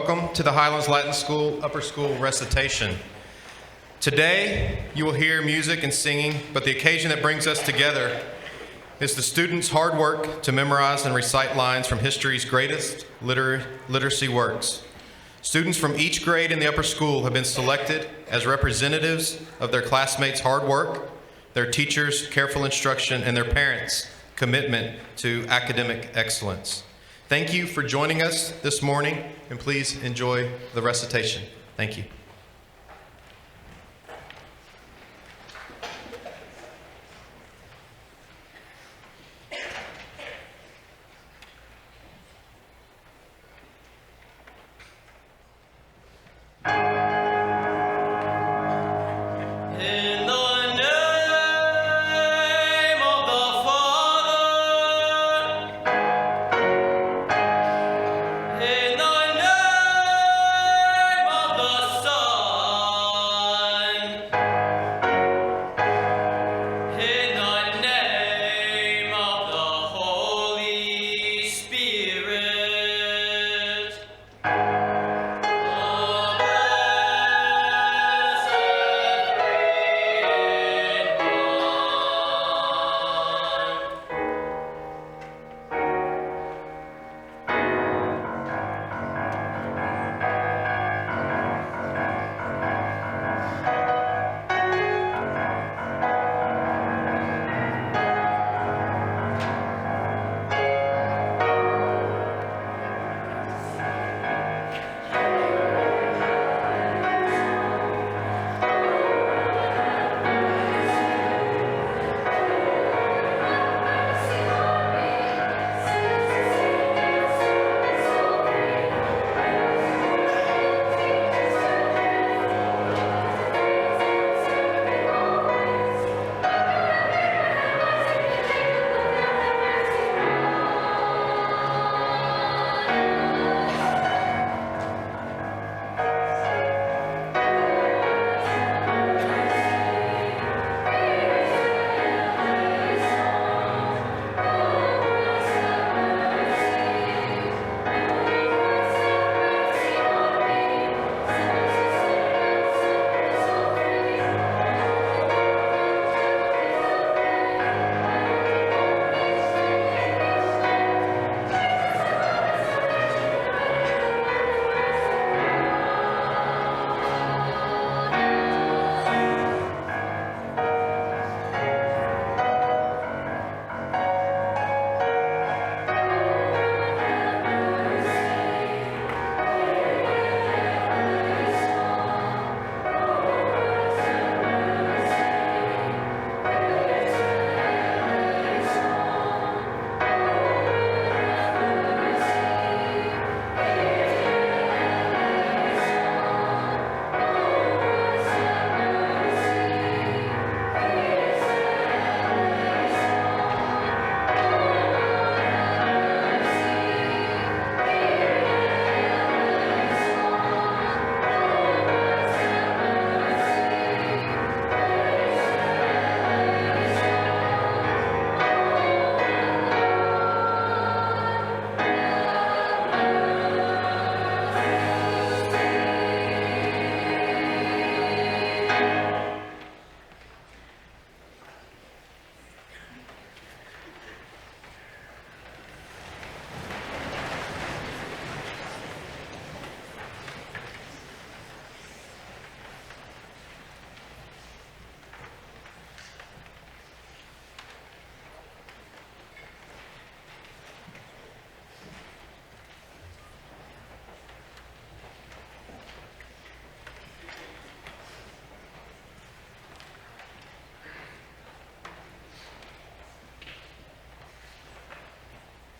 welcome to the Highlands Latin School Upper School Recitation. Today, you will hear music and singing, but the occasion that brings us together is the students' hard work to memorize and recite lines from history's greatest literacy works. Students from each grade in the upper school have been selected as representatives of their classmates' hard work, their teachers' careful instruction, and their parents' commitment to academic excellence. Thank you for joining us this morning, and please enjoy the recitation. Thank you.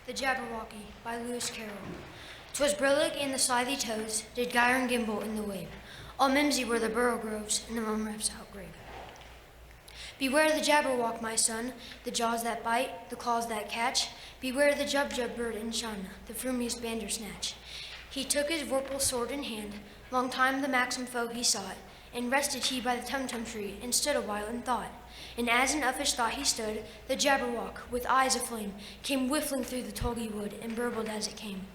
The Jabberwocky by Lewis Carroll. 'Twas brillig in the slithy toes, did gyre and gimble in the wave. All mimsy were the burrow groves, and the mumraps outgrave. Beware the Jabberwock, my son, the jaws that bite, the claws that catch. Beware the Jubjub bird and shun, the frumious Bandersnatch. He took his vorpal sword in hand, long time the maxim foe he sought, and rested he by the Tumtum tree, and stood awhile in thought. And as in uffish thought he stood, the Jabberwock, with eyes aflame, came whiffling through the tulgey wood, and burbled as it came.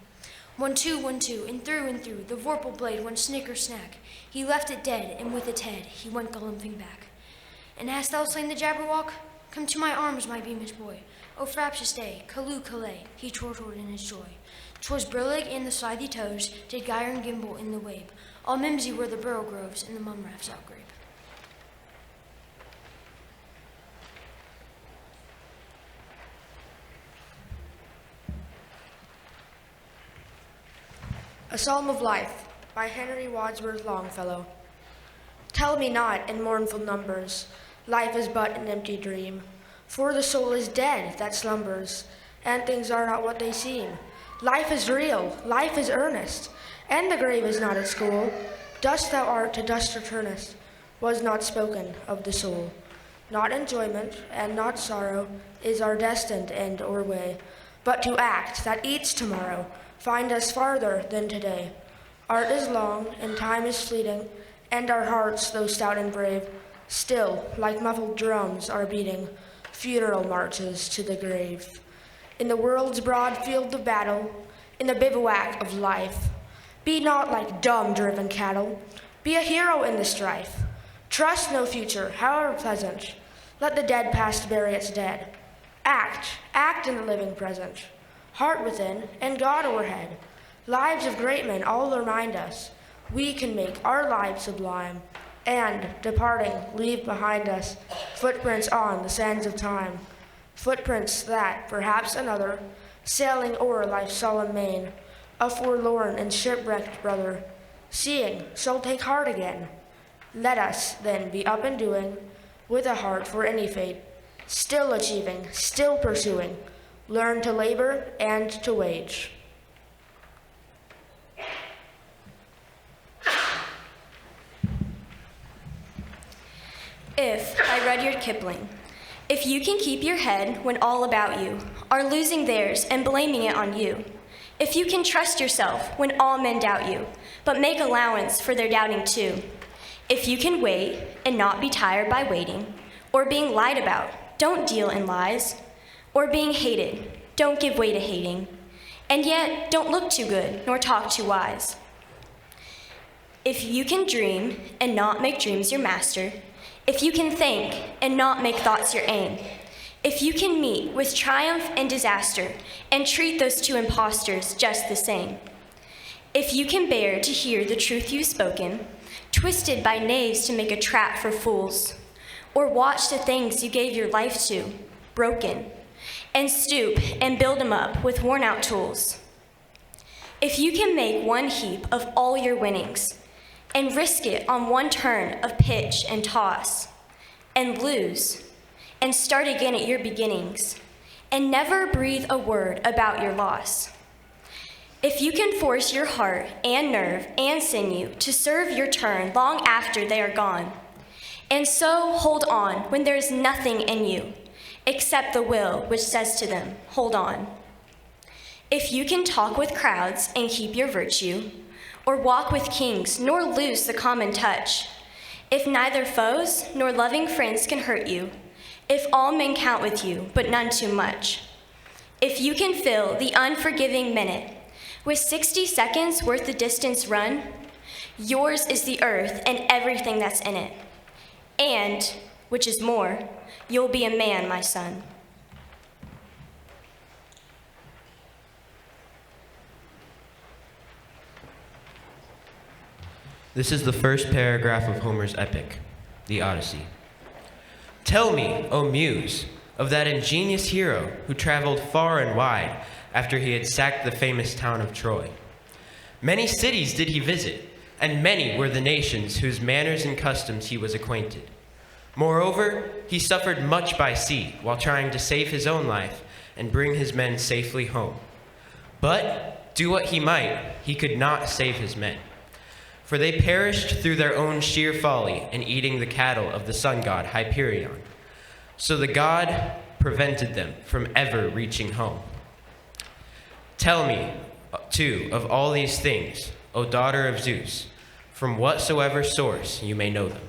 1, 2, and through, the vorpal blade went snicker snack. He left it dead, and with its head he went galumphing back. And hast thou slain the Jabberwock? Come to my arms, my beamish boy. O fraptious day, Callooh, Calais, he chortled in his joy. 'Twas brillig in the slithy toes, did gyre and gimble in the wabe. All mimsy were the burrow groves, and the mum raffs outgrabe. A Psalm of Life by Henry Wadsworth Longfellow. Tell me not in mournful numbers, life is but an empty dream. For the soul is dead that slumbers, and things are not what they seem. Life is real, life is earnest, and the grave is not at school. Dust thou art, to dust returnest, was not spoken of the soul. Not enjoyment and not sorrow is our destined end or way, but to act that each tomorrow find us farther than today. Art is long and time is fleeting, and our hearts, though stout and brave, still, like muffled drums, are beating funeral marches to the grave. In the world's broad field of battle, in the bivouac of life, be not like dumb driven cattle, be a hero in the strife. Trust no future, however pleasant, let the dead past bury its dead. Act in the living present, heart within and God o'erhead. Lives of great men all remind us we can make our lives sublime, and, departing, leave behind us footprints on the sands of time. Footprints that, perhaps another, sailing o'er life's solemn main, a forlorn and shipwrecked brother, seeing, shall take heart again. Let us, then, be up and doing, with a heart for any fate, still achieving, still pursuing, learn to labor and to wage. If, by Rudyard Kipling. If you can keep your head when all about you are losing theirs and blaming it on you. If you can trust yourself when all men doubt you, but make allowance for their doubting too. If you can wait and not be tired by waiting, or being lied about, don't deal in lies, or being hated, don't give way to hating, and yet don't look too good nor talk too wise. If you can dream and not make dreams your master, if you can think and not make thoughts your aim, if you can meet with triumph and disaster and treat those two impostors just the same, if you can bear to hear the truth you've spoken, twisted by knaves to make a trap for fools, or watch the things you gave your life to, broken, and stoop and build them up with worn-out tools, if you can make one heap of all your winnings, and risk it on one turn of pitch and toss, and lose, and start again at your beginnings, and never breathe a word about your loss. If you can force your heart and nerve and sinew to serve your turn long after they are gone, and so hold on when there is nothing in you except the will which says to them, hold on. If you can talk with crowds and keep your virtue, or walk with kings, nor lose the common touch. If neither foes nor loving friends can hurt you, if all men count with you, but none too much. If you can fill the unforgiving minute with 60 seconds worth the distance run, yours is the earth and everything that's in it. And, which is more, you'll be a man, my son. This is the first paragraph of Homer's epic, the Odyssey. Tell me, O Muse, of that ingenious hero who traveled far and wide after he had sacked the famous town of Troy. Many cities did he visit, and many were the nations whose manners and customs he was acquainted. Moreover, he suffered much by sea while trying to save his own life and bring his men safely home. But, do what he might, he could not save his men. For they perished through their own sheer folly in eating the cattle of the sun god Hyperion. So the god prevented them from ever reaching home. Tell me, too, of all these things, O daughter of Zeus, from whatsoever source you may know them.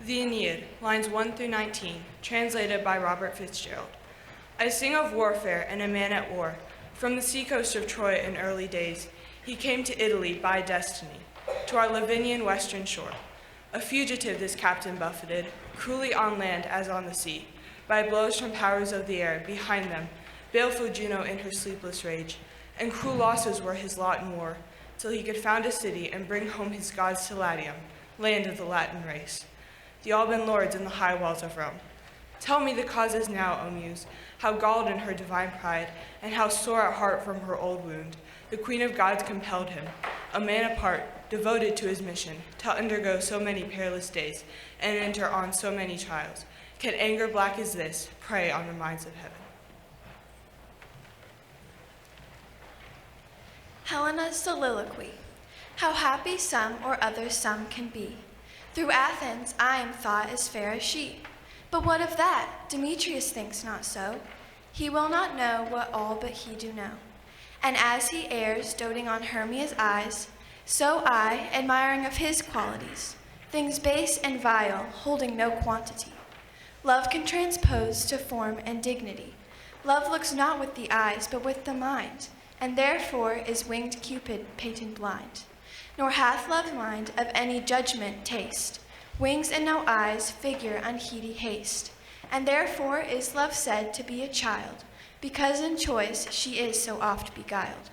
The Aeneid, lines 1 through 19, translated by Robert Fitzgerald. I sing of warfare and a man at war. From the seacoast of Troy in early days, he came to Italy by destiny, to our Lavinian western shore. A fugitive this captain buffeted, cruelly on land as on the sea, by blows from powers of the air behind them, baleful Juno in her sleepless rage, and cruel losses were his lot in war, till he could found a city and bring home his gods to Latium, land of the Latin race, the Alban lords in the high walls of Rome. Tell me the causes now, O Muse, how galled in her divine pride, and how sore at heart from her old wound, the queen of gods compelled him, a man apart, devoted to his mission, to undergo so many perilous days, and enter on so many trials. Can anger black as this prey on the minds of heaven? Helena's Soliloquy. How happy some or other some can be. Through Athens I am thought as fair as she. But what of that? Demetrius thinks not so. He will not know what all but he do know. And as he errs, doting on Hermia's eyes, so I, admiring of his qualities, things base and vile, holding no quantity. Love can transpose to form and dignity. Love looks not with the eyes, but with the mind, and therefore is winged Cupid patent blind. Nor hath love mind of any judgment taste, wings and no eyes, figure unheedy haste. And therefore is love said to be a child, because in choice she is so oft beguiled.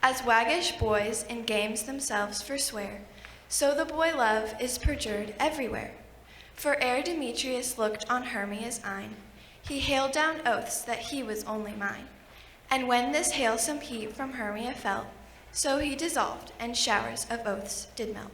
As waggish boys in games themselves forswear, so the boy love is perjured everywhere. For ere Demetrius looked on Hermia's eyne, he hailed down oaths that he was only mine. And when this hailsome heat from Hermia felt, so he dissolved, and showers of oaths did melt.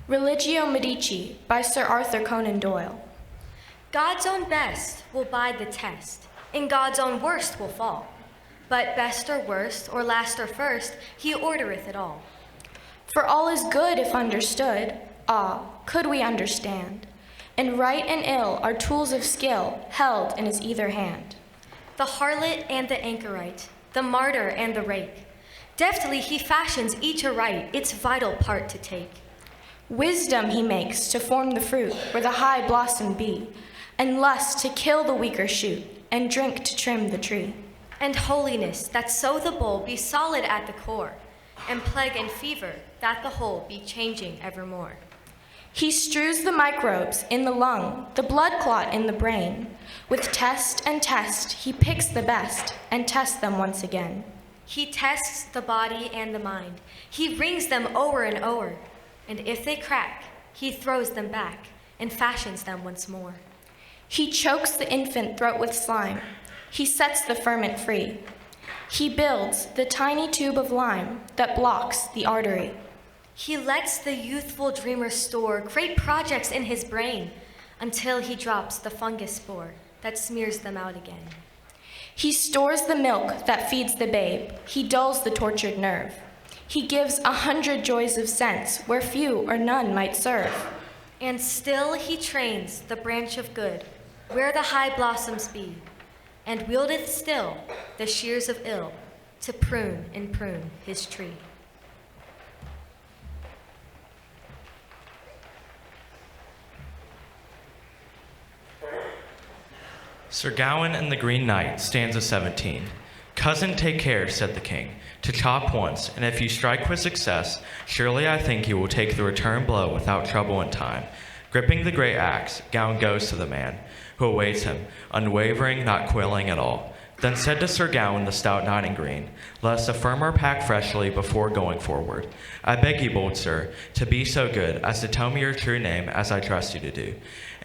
Religio Medici by Sir Arthur Conan Doyle. God's own best will bide the test, and God's own worst will fall. But best or worst, or last or first, he ordereth it all. For all is good if understood. Ah, could we understand? And right and ill are tools of skill held in his either hand. The harlot and the anchorite, the martyr and the rake, deftly he fashions each aright its vital part to take. Wisdom he makes to form the fruit where the high blossom be, and lust to kill the weaker shoot, and drink to trim the tree. And holiness, that so the bowl be solid at the core, and plague and fever, that the whole be changing evermore. He strews the microbes in the lung, the blood clot in the brain. With test and test, he picks the best, and tests them once again. He tests the body and the mind. He rings them o'er and o'er, and if they crack, he throws them back, and fashions them once more. He chokes the infant throat with slime. He sets the ferment free. He builds the tiny tube of lime that blocks the artery. He lets the youthful dreamer store great projects in his brain until he drops the fungus spore that smears them out again. He stores the milk that feeds the babe. He dulls the tortured nerve. He gives 100 joys of sense where few or none might serve. And still he trains the branch of good where the high blossoms be, and wieldeth still the shears of ill to prune and prune his tree. Sir Gawain and the Green Knight, stanza 17. Cousin, take care, said the king, to chop once, and if you strike with success, surely I think you will take the return blow without trouble and time. Gripping the great axe, Gawain goes to the man, who awaits him, unwavering, not quailing at all. Then said to Sir Gawain the stout knight in green, let us affirm our pact freshly before going forward. I beg you, bold sir, to be so good as to tell me your true name as I trust you to do.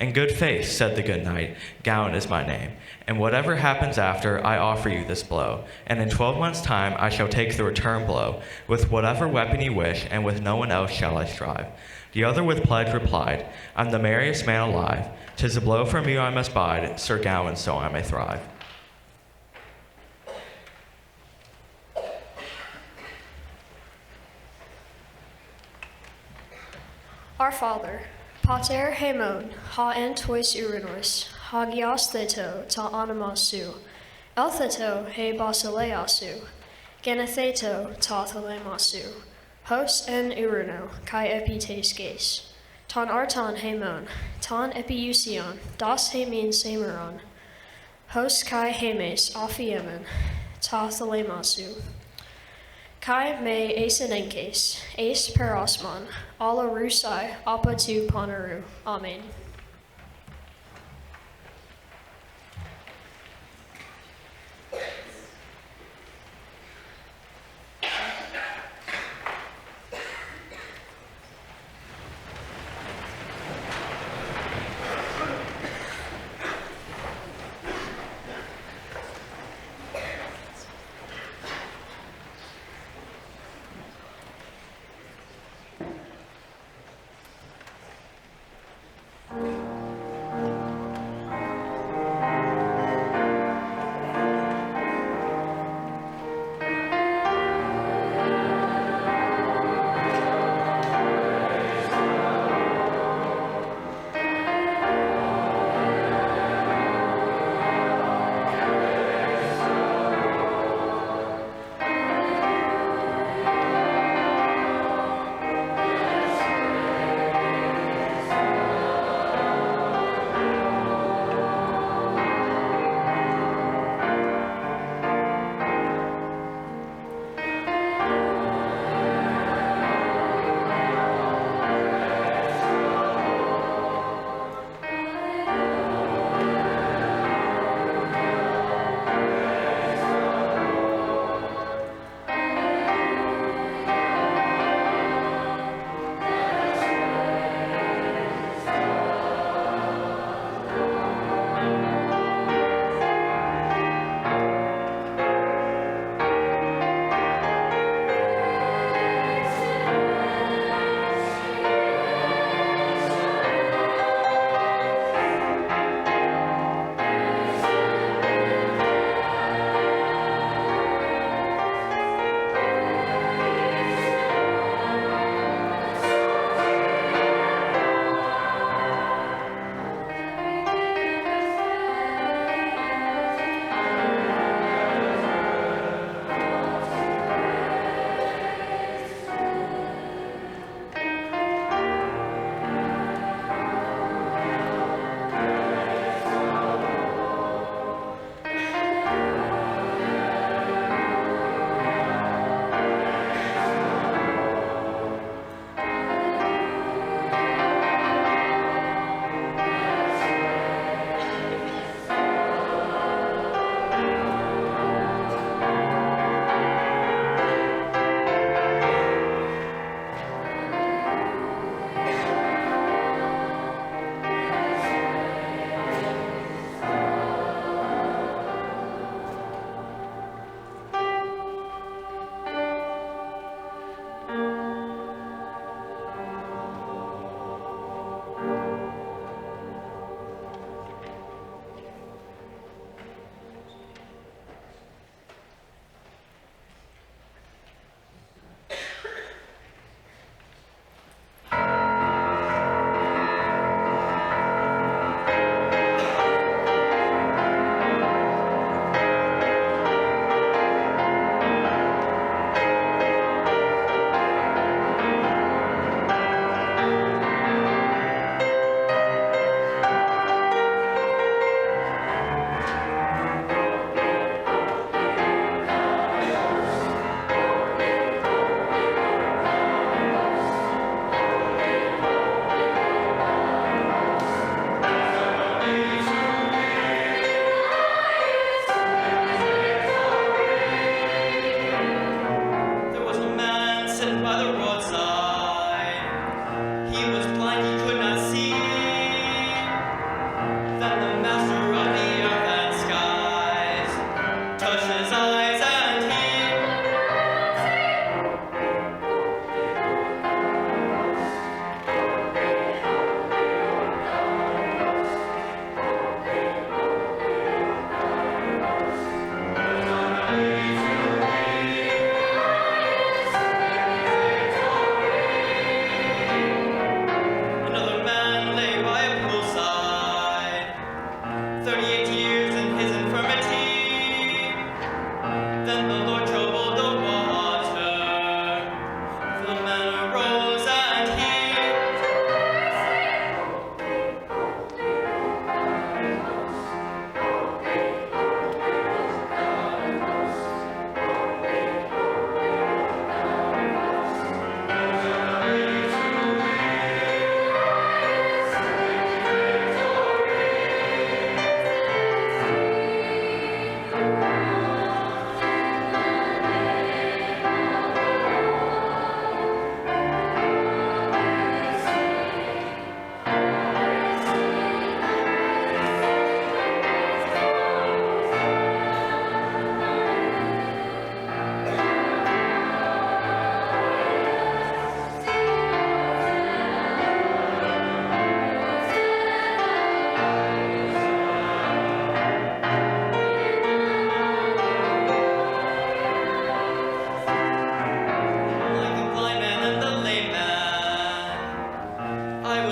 In good faith, said the good knight, Gawain is my name, and whatever happens after, I offer you this blow, and in 12 months' time I shall take the return blow, with whatever weapon you wish, and with no one else shall I strive. The other with pledge replied, I'm the merriest man alive, 'tis a blow from you I must bide, Sir Gawain, so I may thrive. Our Father, Pater Haemon, ha en tois urinos, hagios theto ta anima su, Altheto he basileasu, genetheto ta thelemasu, hos en uruno, kai epites ges, ton arton hemon, ton epiusion, das hemin semeron, hos kai hemes aphiemen, ta thelemasu, kai me esenenkes, es perosmon, ala rusai, apa tu ponaru. Amen.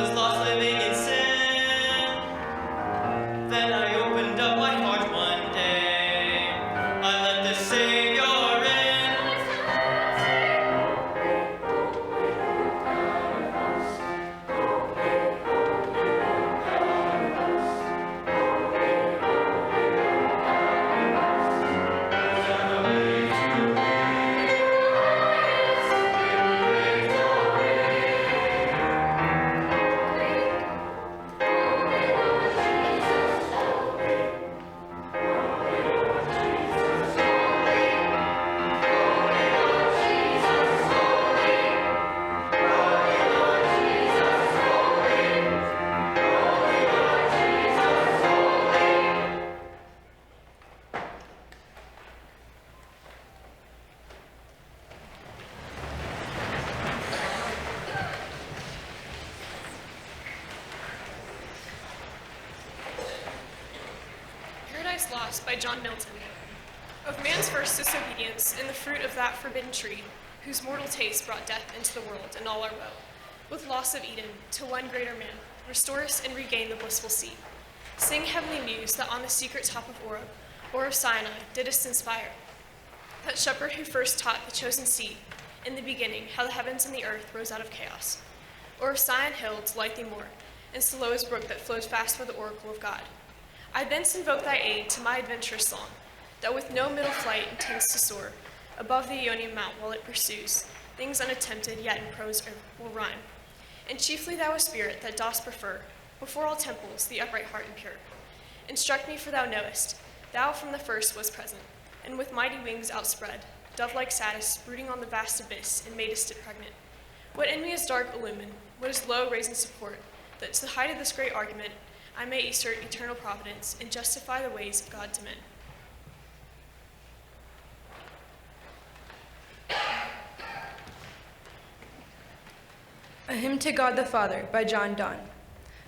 was lost living in sin. Then I opened up my heart one day. I let the Savior in. Paradise Lost by John Milton. Of man's first disobedience in the fruit of that forbidden tree, whose mortal taste brought death into the world and all our woe, with loss of Eden, to one greater man, restore us and regain the blissful seat. Sing, heavenly muse, that on the secret top of Oreb, or of Sinai, didst inspire, that shepherd who first taught the chosen seed, in the beginning, how the heavens and the earth rose out of chaos. Or of Sion hill to light thee more, and Siloa's brook that flows fast for the oracle of God. I thence invoke thy aid to my adventurous song, that with no middle flight intends to soar above the Ionian mount while it pursues things unattempted yet in prose will rhyme. And chiefly thou a spirit that dost prefer before all temples the upright heart and pure. Instruct me, for thou knowest, thou from the first was present, and with mighty wings outspread, dove-like sattest, brooding on the vast abyss, and madest it pregnant. What in me is dark illumine, what is low raise in support, that to the height of this great argument I may assert eternal providence and justify the ways of God to men. A Hymn to God the Father by John Donne.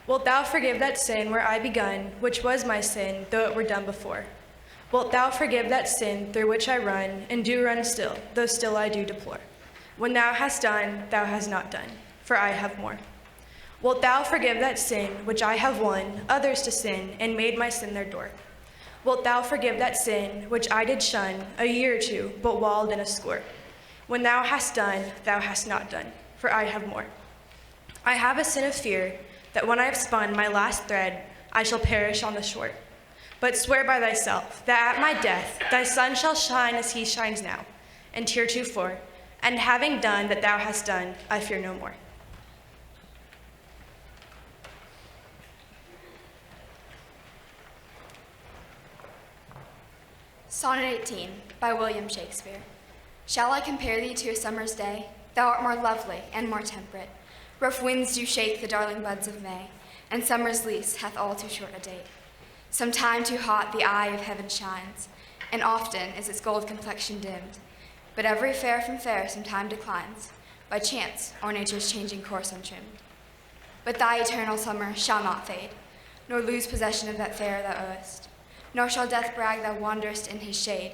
Wilt thou forgive that sin where I begun, which was my sin, though it were done before? Wilt thou forgive that sin through which I run, and do run still, though still I do deplore? When thou hast done, thou hast not done, for I have more. Wilt thou forgive that sin which I have won others to sin, and made my sin their door? Wilt thou forgive that sin which I did shun a year or two, but walled in a score? When thou hast done, thou hast not done, for I have more. I have a sin of fear, that when I have spun my last thread, I shall perish on the shore. But swear by thyself, that at my death thy sun shall shine as he shines now, and heretofore, and having done that thou hast done, I fear no more. Sonnet 18 by William Shakespeare. Shall I compare thee to a summer's day? Thou art more lovely and more temperate. Rough winds do shake the darling buds of May, and summer's lease hath all too short a date. Sometime too hot the eye of heaven shines, and often is its gold complexion dimmed. But every fair from fair sometime declines, by chance or nature's changing course untrimmed. But thy eternal summer shall not fade, nor lose possession of that fair thou owest. Nor shall death brag thou wanderest in his shade,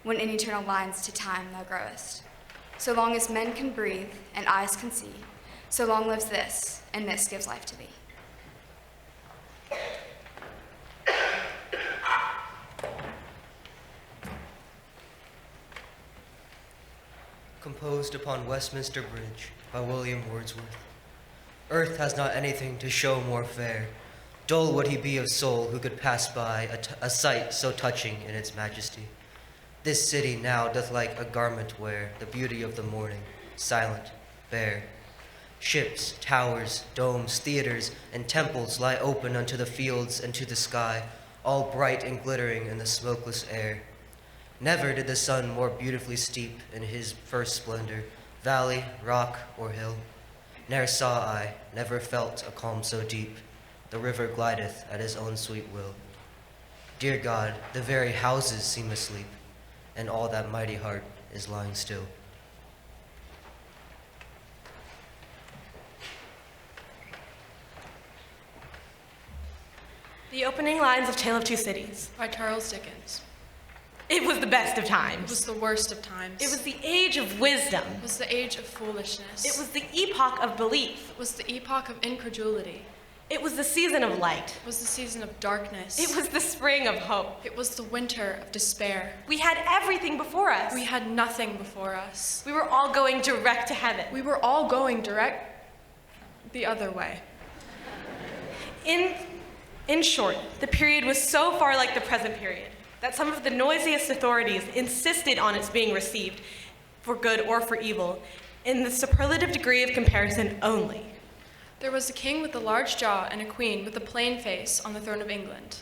when in eternal lines to time thou growest. So long as men can breathe and eyes can see, so long lives this, and this gives life to thee. Composed upon Westminster Bridge by William Wordsworth. Earth has not anything to show more fair. Dull would he be of soul who could pass by a sight so touching in its majesty. This city now doth like a garment wear the beauty of the morning, silent, bare. Ships, towers, domes, theaters, and temples lie open unto the fields and to the sky, all bright and glittering in the smokeless air. Never did the sun more beautifully steep in his first splendor, valley, rock, or hill. Ne'er saw I, never felt a calm so deep. The river glideth at his own sweet will. Dear God, the very houses seem asleep, and all that mighty heart is lying still. The opening lines of Tale of Two Cities by Charles Dickens. It was the best of times. It was the worst of times. It was the age of wisdom. It was the age of foolishness. It was the epoch of belief. It was the epoch of incredulity. It was the season of light. It was the season of darkness. It was the spring of hope. It was the winter of despair. We had everything before us. We had nothing before us. We were all going direct to heaven. We were all going direct the other way. In short, the period was so far like the present period that some of the noisiest authorities insisted on its being received, for good or for evil, in the superlative degree of comparison only. There was a king with a large jaw and a queen with a plain face on the throne of England.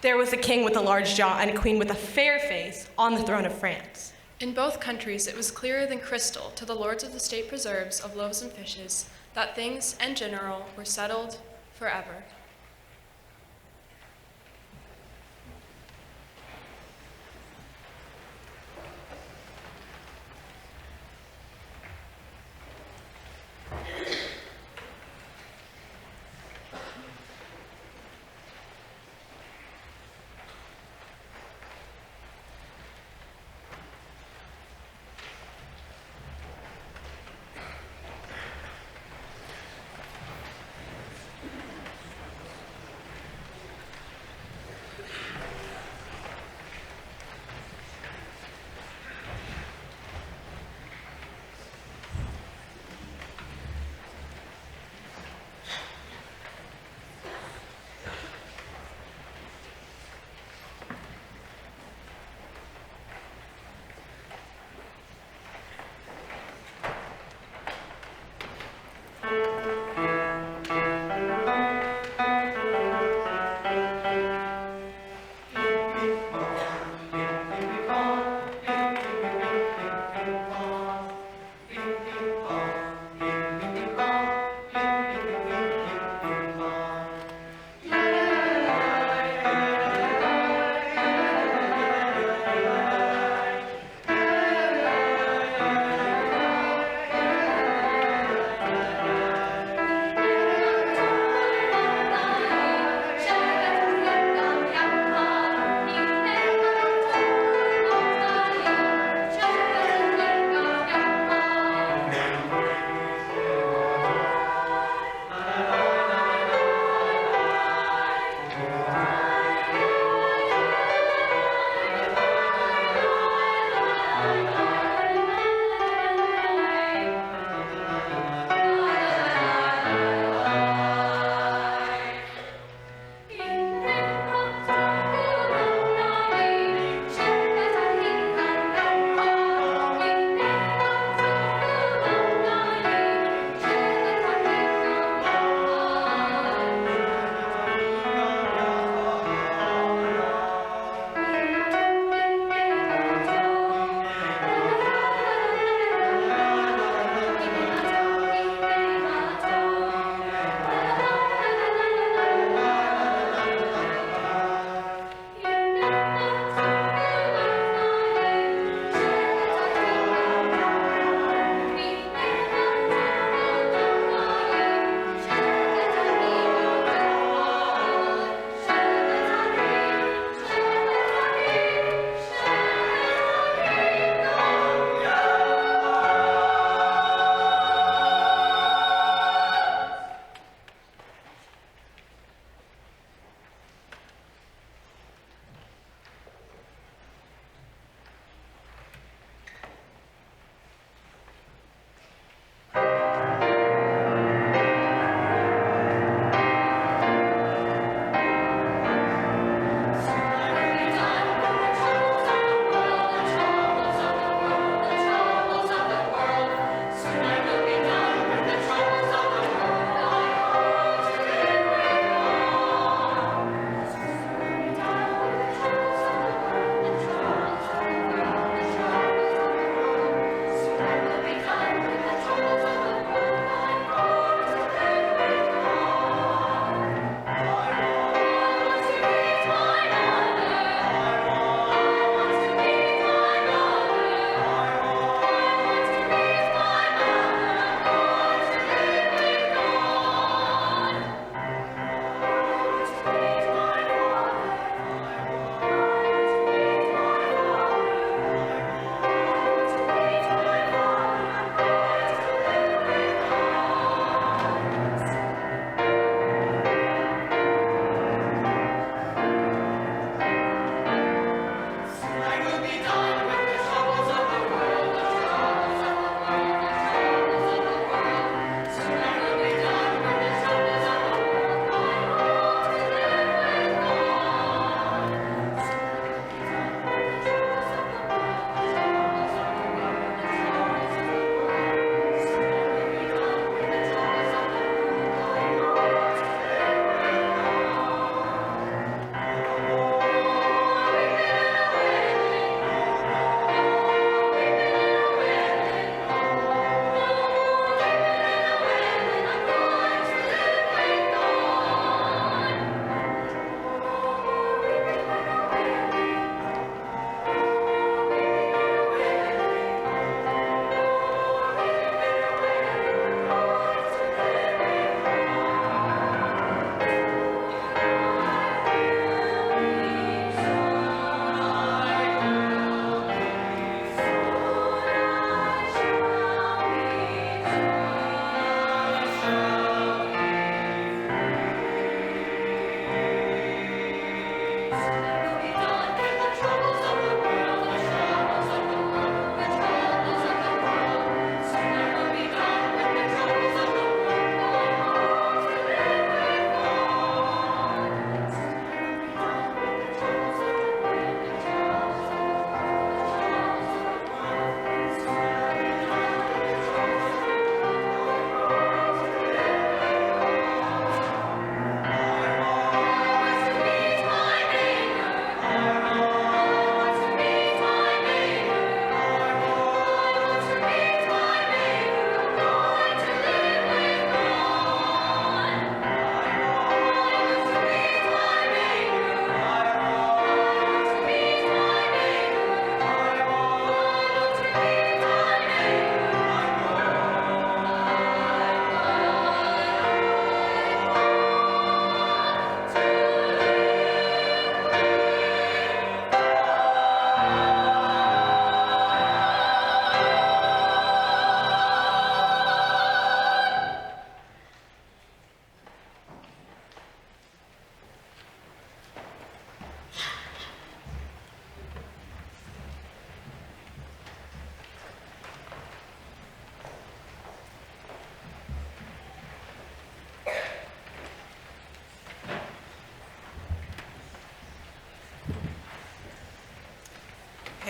There was a king with a large jaw and a queen with a fair face on the throne of France. In both countries, it was clearer than crystal to the lords of the state preserves of loaves and fishes that things in general were settled forever.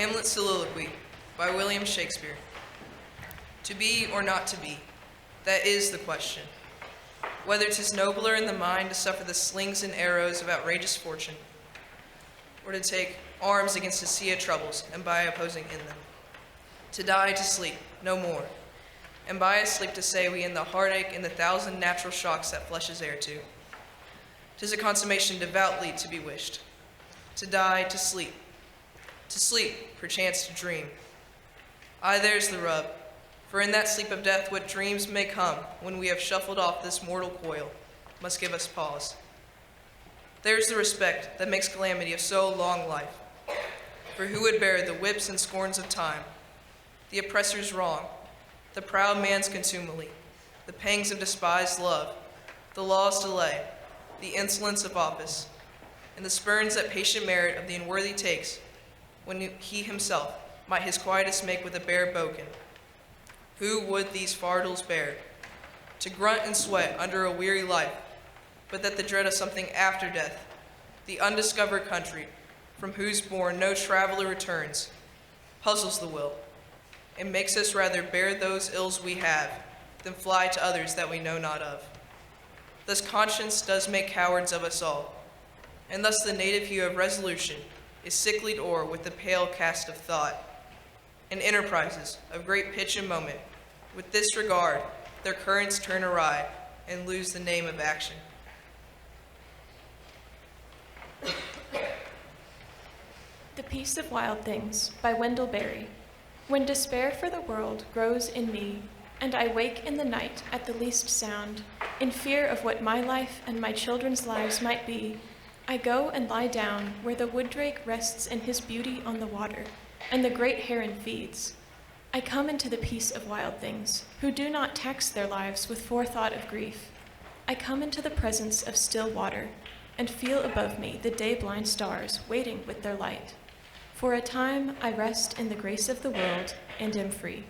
Hamlet's Soliloquy by William Shakespeare. To be or not to be, that is the question. Whether 'tis nobler in the mind to suffer the slings and arrows of outrageous fortune, or to take arms against a sea of troubles and by opposing in them. To die to sleep, no more, and by a sleep to say we end the heartache and the thousand natural shocks that flesh is heir to. 'Tis a consummation devoutly to be wished. To die to sleep, perchance to dream. Aye, there's the rub, for in that sleep of death what dreams may come when we have shuffled off this mortal coil must give us pause. There's the respect that makes calamity of so long life, for who would bear the whips and scorns of time, the oppressor's wrong, the proud man's contumely, the pangs of despised love, the law's delay, the insolence of office, and the spurns that patient merit of the unworthy takes, when he himself might his quietest make with a bare boken. Who would these fardels bear? To grunt and sweat under a weary life, but that the dread of something after death, the undiscovered country, from whose bourne no traveler returns, puzzles the will, and makes us rather bear those ills we have, than fly to others that we know not of. Thus conscience does make cowards of us all, and thus the native hue of resolution is sicklied o'er with the pale cast of thought, and enterprises of great pitch and moment, with this regard, their currents turn awry and lose the name of action. The Peace of Wild Things by Wendell Berry. When despair for the world grows in me, and I wake in the night at the least sound, in fear of what my life and my children's lives might be, I go and lie down where the wood drake rests in his beauty on the water, and the great heron feeds. I come into the peace of wild things, who do not tax their lives with forethought of grief. I come into the presence of still water, and feel above me the day-blind stars waiting with their light. For a time I rest in the grace of the world and am free.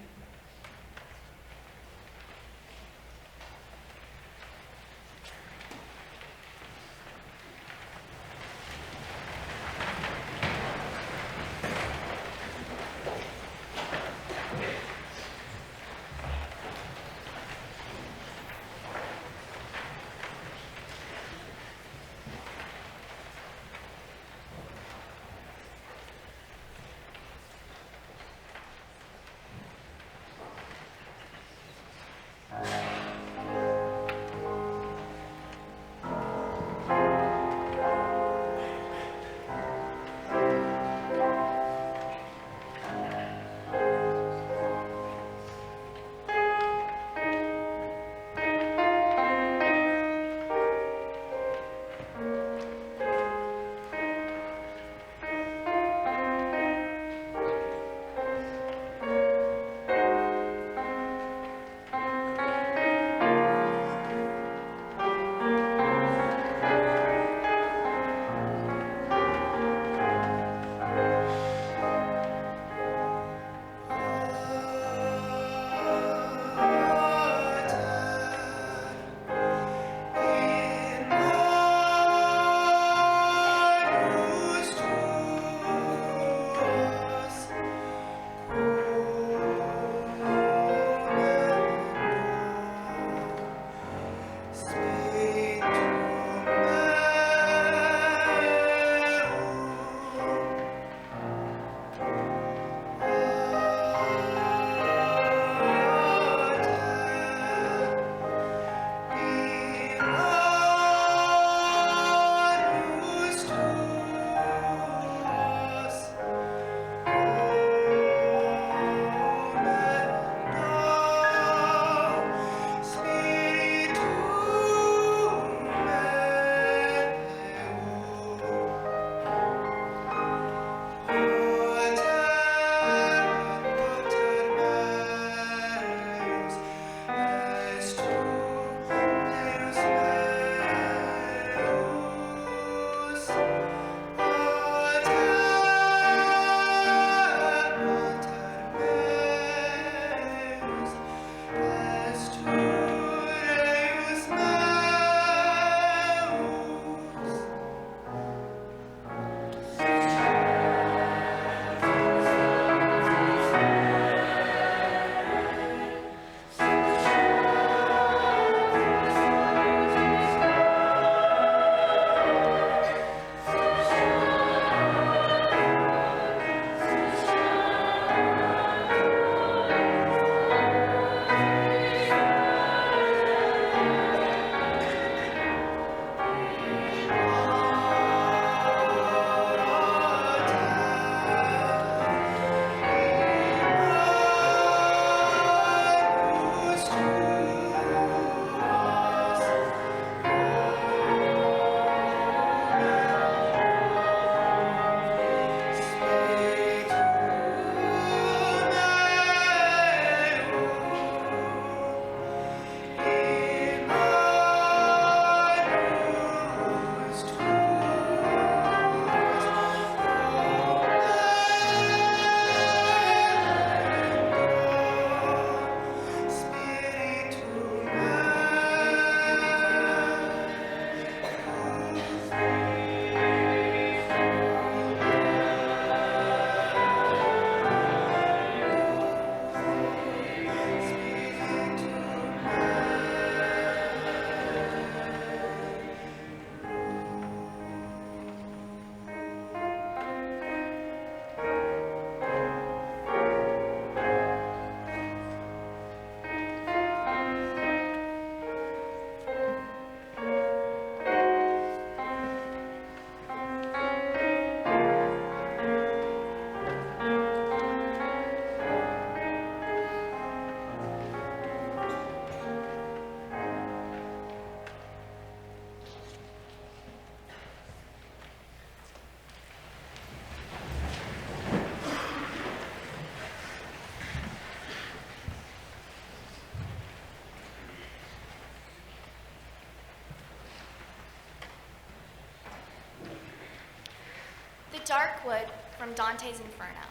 Dark Wood from Dante's Inferno.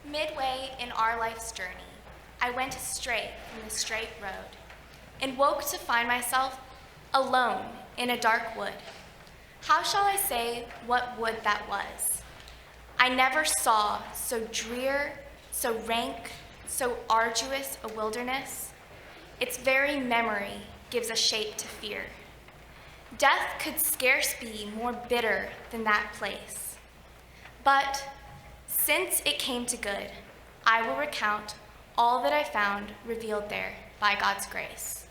Midway in our life's journey, I went astray from the straight road and woke to find myself alone in a dark wood. How shall I say what wood that was? I never saw so drear, so rank, so arduous a wilderness. Its very memory gives a shape to fear. Death could scarce be more bitter than that place. But since it came to good, I will recount all that I found revealed there by God's grace.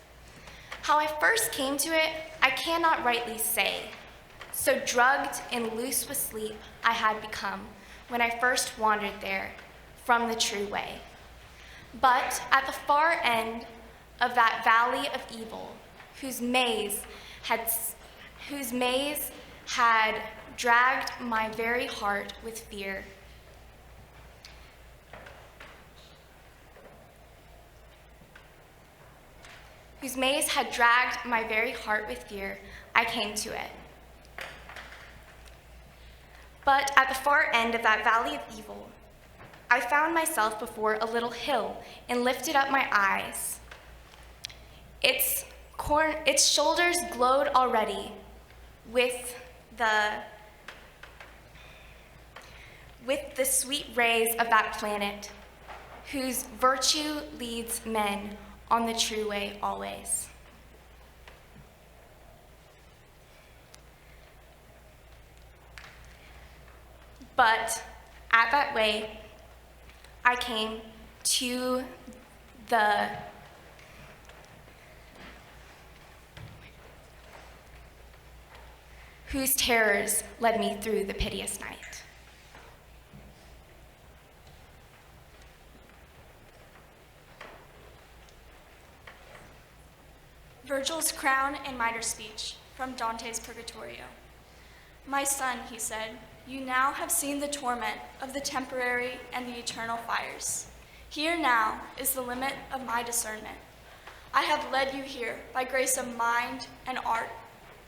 How I first came to it, I cannot rightly say. So drugged and loose with sleep I had become when I first wandered there from the true way. But at the far end of that valley of evil, whose maze had dragged my very heart with fear, I came to it. But at the far end of that valley of evil, I found myself before a little hill and lifted up my eyes. Its shoulders glowed already with the sweet rays of that planet, whose virtue leads men on the true way always. But at that way, I came to whose terrors led me through the piteous night. Virgil's Crown and Mitre speech from Dante's Purgatorio. My son, he said, you now have seen the torment of the temporary and the eternal fires. Here now is the limit of my discernment. I have led you here by grace of mind and art.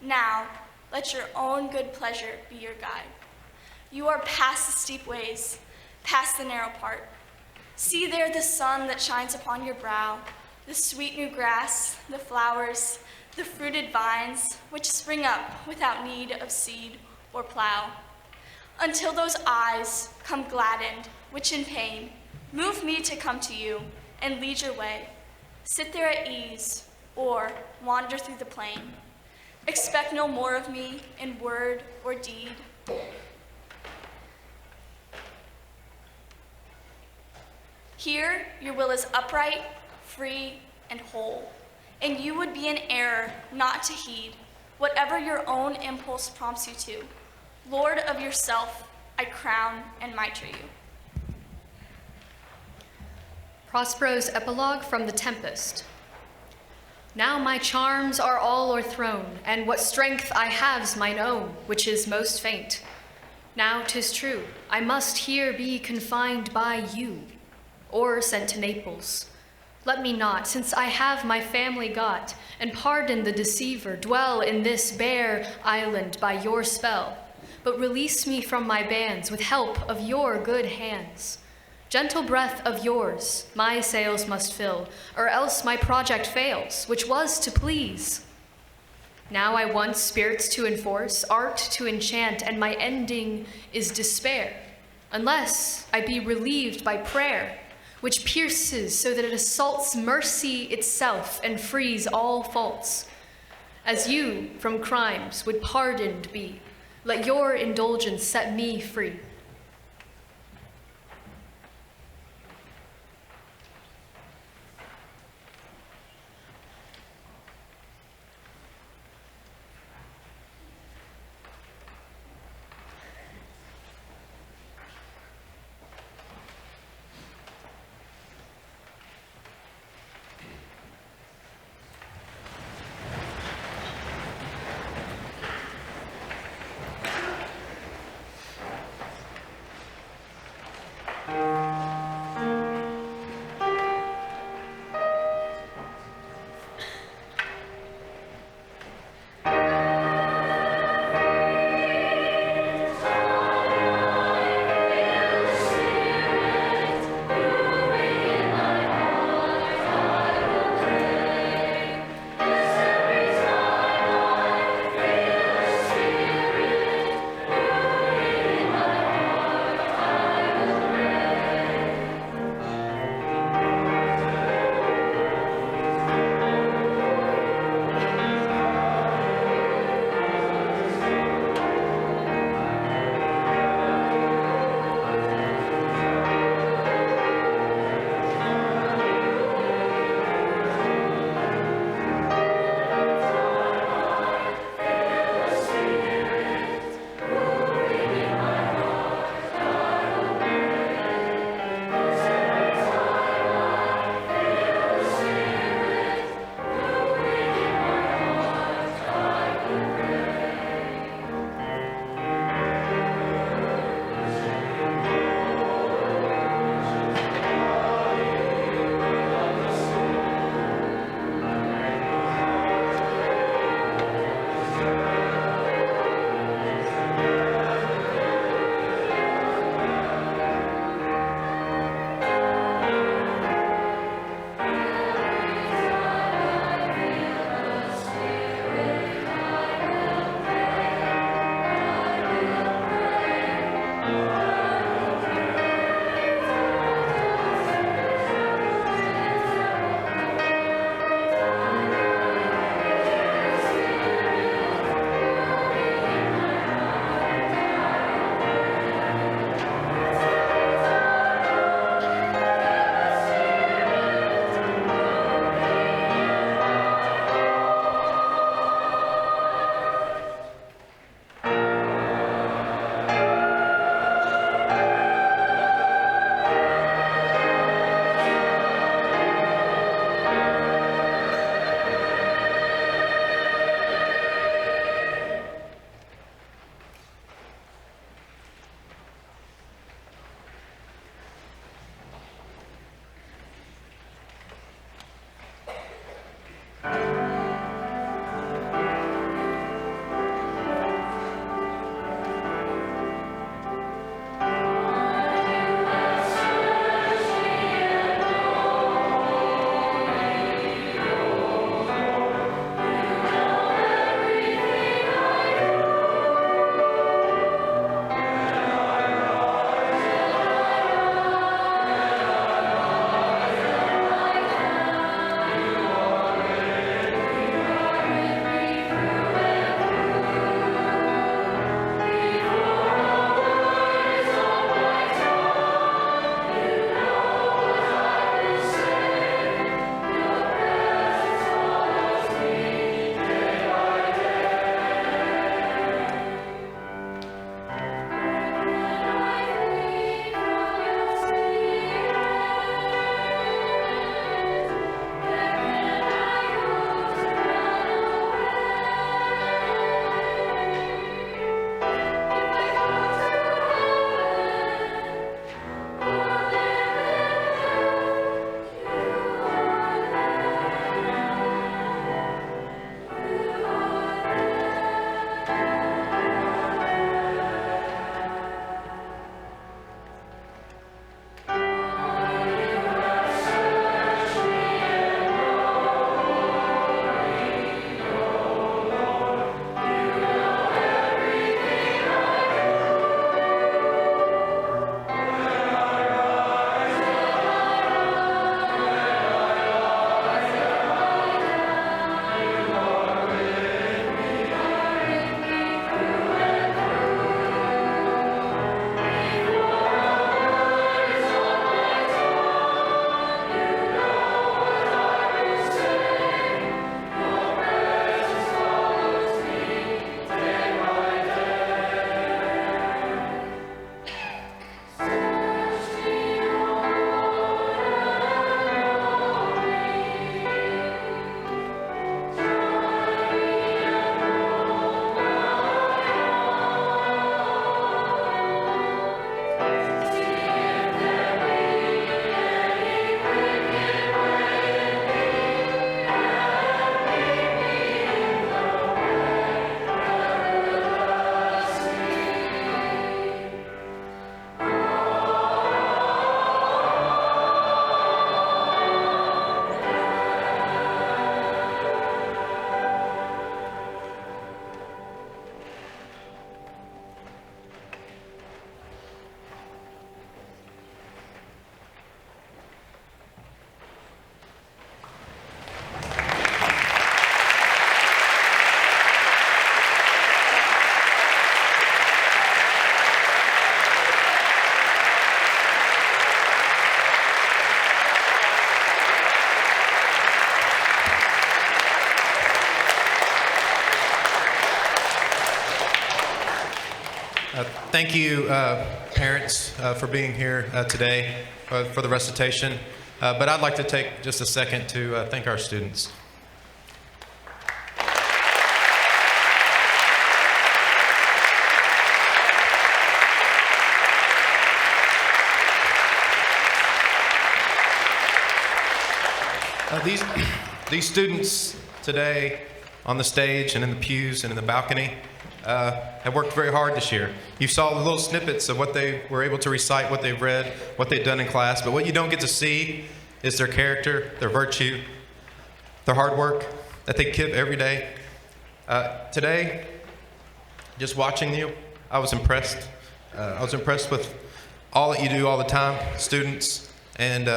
Now, let your own good pleasure be your guide. You are past the steep ways, past the narrow part. See there the sun that shines upon your brow, the sweet new grass, the flowers, the fruited vines, which spring up without need of seed or plow. Until those eyes come gladdened, which in pain move me to come to you and lead your way. Sit there at ease, or wander through the plain. Expect no more of me in word or deed. Here, your will is upright, free, and whole, and you would be in error not to heed whatever your own impulse prompts you to. Lord of yourself, I crown and mitre you. Prospero's epilogue from The Tempest. Now my charms are all o'erthrown, and what strength I have's mine own, which is most faint. Now 'tis true, I must here be confined by you, or sent to Naples. Let me not, since I have my family got, and pardon the deceiver, dwell in this bare island by your spell, but release me from my bands with help of your good hands. Gentle breath of yours my sails must fill, or else my project fails, which was to please. Now I want spirits to enforce, art to enchant, and my ending is despair, unless I be relieved by prayer, which pierces so that it assaults mercy itself and frees all faults. As you from crimes would pardoned be, let your indulgence set me free. Thank you, parents, for being here today for the recitation. But I'd like to take just a second to thank our students. These students today on the stage and in the pews and in the balcony have worked very hard this year. You saw the little snippets of what they were able to recite, what they've read, what they've done in class, but what you don't get to see is their character, their virtue, their hard work that they give every day. Today, just watching you, I was impressed. I was impressed with all that you do all the time, students, and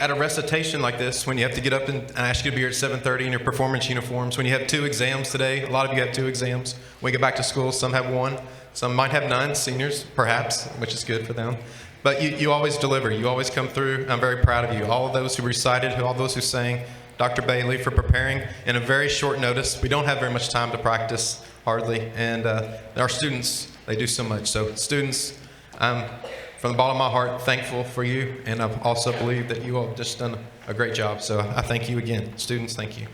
at a recitation like this, when you have to get up and ask you to be here at 7:30 in your performance uniforms, when you have 2 exams today, a lot of you have 2 exams. When you get back to school, some have 1, some might have none, seniors perhaps, which is good for them. But you always deliver, you always come through. I'm very proud of you. All of those who recited, all those who sang, Dr. Bailey for preparing in a very short notice. We don't have very much time to practice, hardly, and our students, they do so much. So students, from the bottom of my heart, thankful for you, and I also believe that you all have just done a great job. So I thank you again. Students, thank you.